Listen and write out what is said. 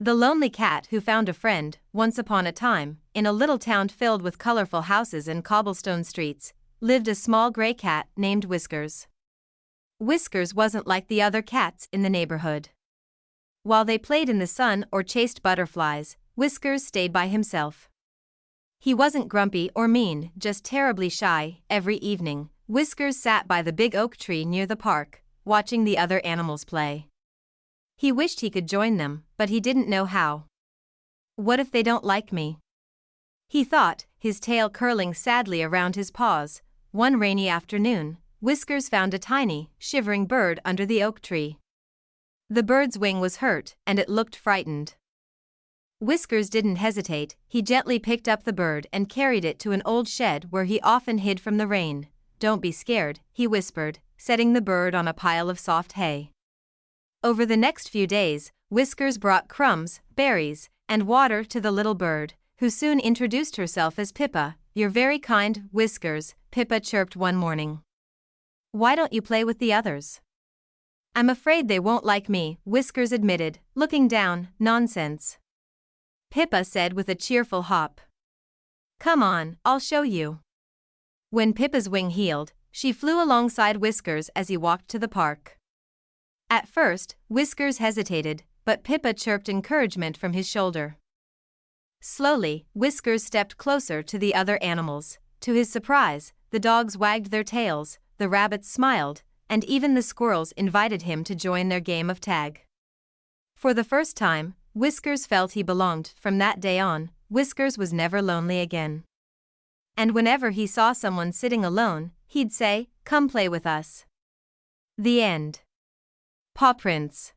The lonely cat who found a friend. Once upon a time, in a little town filled with colorful houses and cobblestone streets, lived a small gray cat named Whiskers. Whiskers wasn't like the other cats in the neighborhood. While they played in the sun or chased butterflies, Whiskers stayed by himself. He wasn't grumpy or mean, just terribly shy. Every evening, Whiskers sat by the big oak tree near the park, watching the other animals play. He wished he could join them, but he didn't know how. What if they don't like me? He thought, his tail curling sadly around his paws. One rainy afternoon, Whiskers found a tiny, shivering bird under the oak tree. The bird's wing was hurt, and it looked frightened. Whiskers didn't hesitate. He gently picked up the bird and carried it to an old shed where he often hid from the rain. "Don't be scared," he whispered, setting the bird on a pile of soft hay. Over the next few days, Whiskers brought crumbs, berries, and water to the little bird, who soon introduced herself as Pippa. "You're very kind, Whiskers," Pippa chirped one morning. "Why don't you play with the others?" "I'm afraid they won't like me," Whiskers admitted, looking down. "Nonsense," Pippa said with a cheerful hop. "Come on, I'll show you." When Pippa's wing healed, she flew alongside Whiskers as he walked to the park. At first, Whiskers hesitated, but Pippa chirped encouragement from his shoulder. Slowly, Whiskers stepped closer to the other animals. To his surprise, the dogs wagged their tails, the rabbits smiled, and even the squirrels invited him to join their game of tag. For the first time, Whiskers felt he belonged. From that day on, Whiskers was never lonely again. And whenever he saw someone sitting alone, he'd say, "Come play with us." The end. Paw prints.